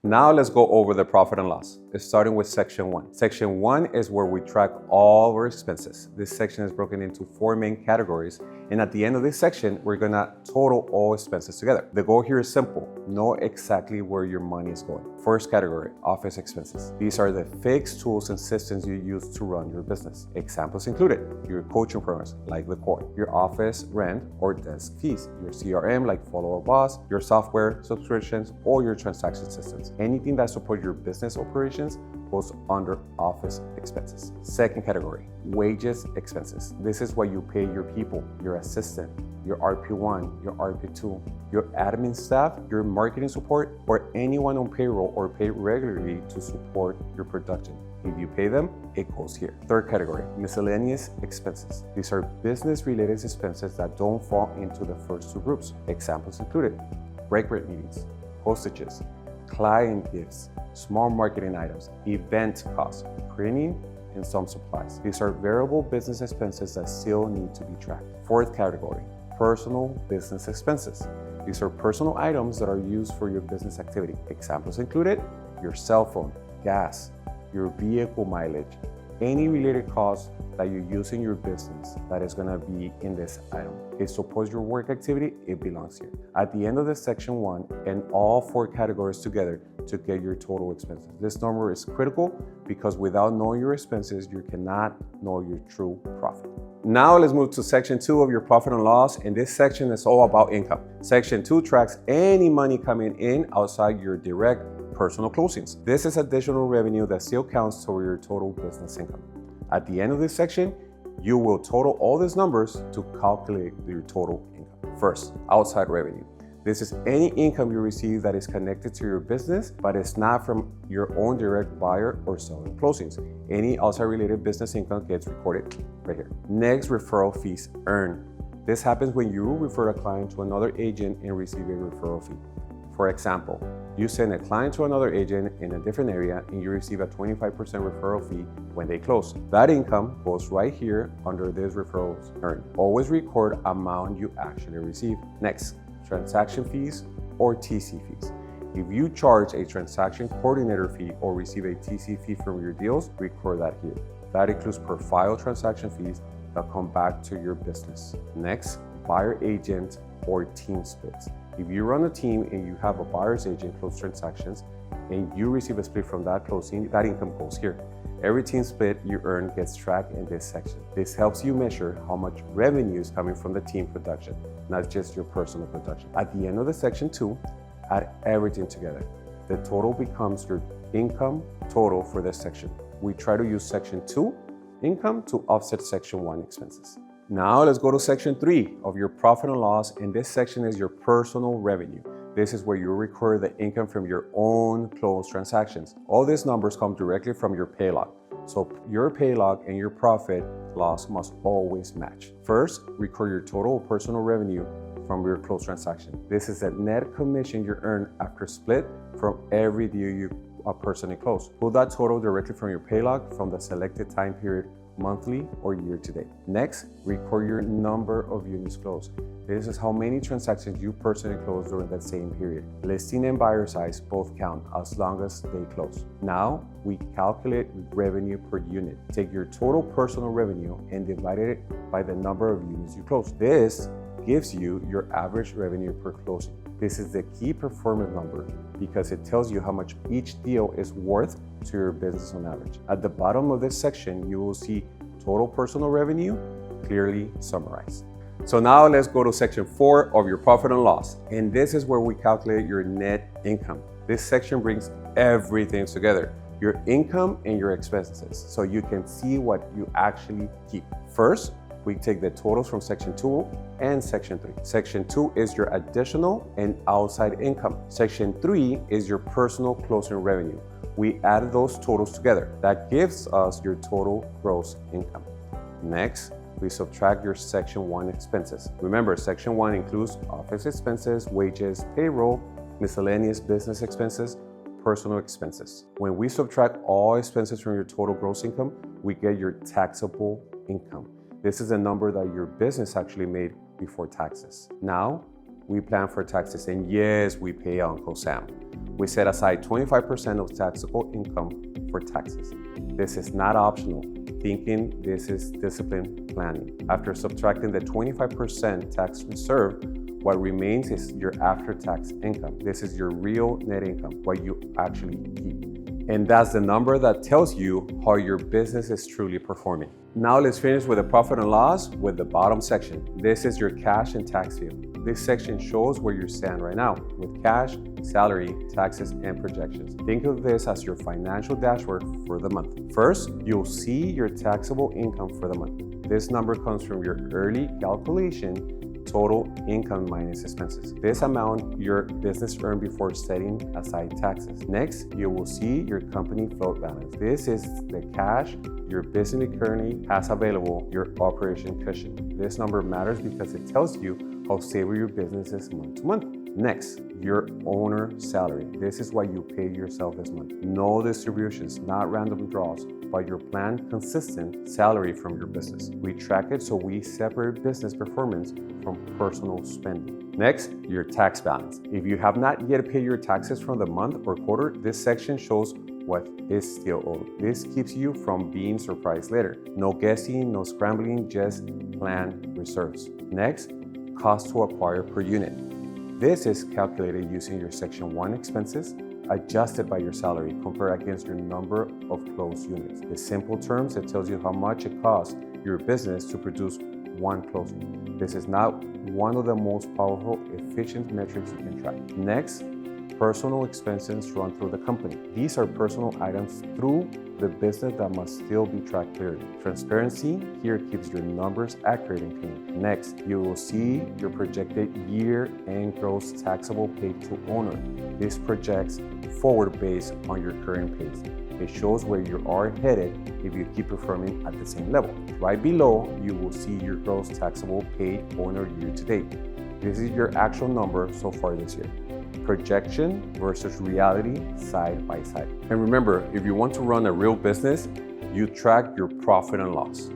Now let's go over the profit and loss. It's starting with section 1. Section 1 is where we track all our expenses. This section is broken into 4 main categories, and at the end of this section, we're gonna total all expenses together. The goal here is simple: know exactly where your money is going. First category, office expenses. These are the fixed tools and systems you use to run your business. Examples included: your coaching programs like the core, your office rent or desk fees, your CRM like Follow Up Boss, your software subscriptions, or your transaction systems. Anything that supports your business operations goes under office expenses. Second category, wages expenses. This is what you pay your people, your assistant, your RP1, your RP2, your admin staff, your marketing support, or anyone on payroll or paid regularly to support your production. If you pay them, it goes here. Third category, miscellaneous expenses. These are business-related expenses that don't fall into the first 2 groups. Examples included: break meetings, postages, client gifts, small marketing items, event costs, printing, and some supplies. These are variable business expenses that still need to be tracked. Fourth category, personal business expenses. These are personal items that are used for your business activity. Examples included: your cell phone, gas, your vehicle mileage, any related costs that you use in your business that is gonna be in this item. It supports your work activity, it belongs here. At the end of the section 1 and all 4 categories together to get your total expenses. This number is critical because without knowing your expenses, you cannot know your true profit. Now let's move to section 2 of your profit and loss, and this section is all about income. Section 2 tracks any money coming in outside your direct personal closings. This is additional revenue that still counts toward your total business income. At the end of this section, you will total all these numbers to calculate your total income. First, outside revenue. This is any income you receive that is connected to your business, but it's not from your own direct buyer or seller closings. Any outside related business income gets recorded right here. Next, referral fees earned. This happens when you refer a client to another agent and receive a referral fee. For example, you send a client to another agent in a different area and you receive a 25% referral fee when they close. That income goes right here under this referrals earned. Always record amount you actually receive. Next, transaction fees or TC fees. If you charge a transaction coordinator fee or receive a TC fee from your deals, record that here. That includes per file transaction fees that come back to your business. Next, buyer agent or team splits. If you run a team and you have a buyer's agent close transactions and you receive a split from that closing, that income goes here. Every team split you earn gets tracked in this section. This helps you measure how much revenue is coming from the team production, not just your personal production. At the end of the section 2, add everything together. The total becomes your income total for this section. We try to use section 2 income to offset section 1 expenses. Now let's go to section 3 of your profit and loss, and this section is your personal revenue. This is where you record the income from your own closed transactions. All these numbers come directly from your pay log. So your pay log and your profit loss must always match. First, record your total personal revenue from your closed transaction. This is the net commission you earn after split from every deal you personally close. Pull that total directly from your pay log from the selected time period, monthly or year to date. Next, record your number of units closed. This is how many transactions you personally closed during that same period. Listing and buyer size both count as long as they close. Now, we calculate revenue per unit. Take your total personal revenue and divide it by the number of units you close. This gives you your average revenue per closing. This is the key performance number because it tells you how much each deal is worth to your business on average. At the bottom of this section, you will see total personal revenue clearly summarized. So now let's go to section 4 of your profit and loss. And this is where we calculate your net income. This section brings everything together, your income and your expenses, so you can see what you actually keep. First, we take the totals from section 2 and section 3. Section 2 is your additional and outside income. Section 3 is your personal closing revenue. We add those totals together. That gives us your total gross income. Next, we subtract your section 1 expenses. Remember, section 1 includes office expenses, wages, payroll, miscellaneous business expenses, personal expenses. When we subtract all expenses from your total gross income, we get your taxable income. This is a number that your business actually made before taxes. Now, we plan for taxes, and yes, we pay Uncle Sam. We set aside 25% of taxable income for taxes. This is not optional. Thinking this is disciplined planning. After subtracting the 25% tax reserve, what remains is your after-tax income. This is your real net income, what you actually keep. And that's the number that tells you how your business is truly performing. Now let's finish with the profit and loss with the bottom section. This is your cash and tax view. This section shows where you stand right now with cash, salary, taxes, and projections. Think of this as your financial dashboard for the month. First, you'll see your taxable income for the month. This number comes from your early calculation total income minus expenses. This amount your business earned before setting aside taxes. Next, you will see your company float balance. This is the cash your business currently has available, your operation cushion. This number matters because it tells you how stable your business is month to month. Next, your owner salary. This is what you pay yourself this month. No distributions, not random draws, but your planned consistent salary from your business. We track it so we separate business performance from personal spending. Next, your tax balance. If you have not yet paid your taxes from the month or quarter, this section shows what is still owed. This keeps you from being surprised later. No guessing, no scrambling, just plan reserves. Next, cost to acquire per unit. This is calculated using your Section 1 expenses adjusted by your salary compared against your number of closed units. In simple terms, it tells you how much it costs your business to produce one closing. This is now one of the most powerful, efficient metrics you can track. Next, personal expenses run through the company. These are personal items through the business that must still be tracked clearly. Transparency here keeps your numbers accurate and clean. Next, you will see your projected year-end gross taxable paid to owner. This projects forward based on your current pace. It shows where you are headed if you keep performing at the same level. Right below, you will see your gross taxable paid owner year to date. This is your actual number so far this year. Projection versus reality side by side. And remember, if you want to run a real business, you track your profit and loss.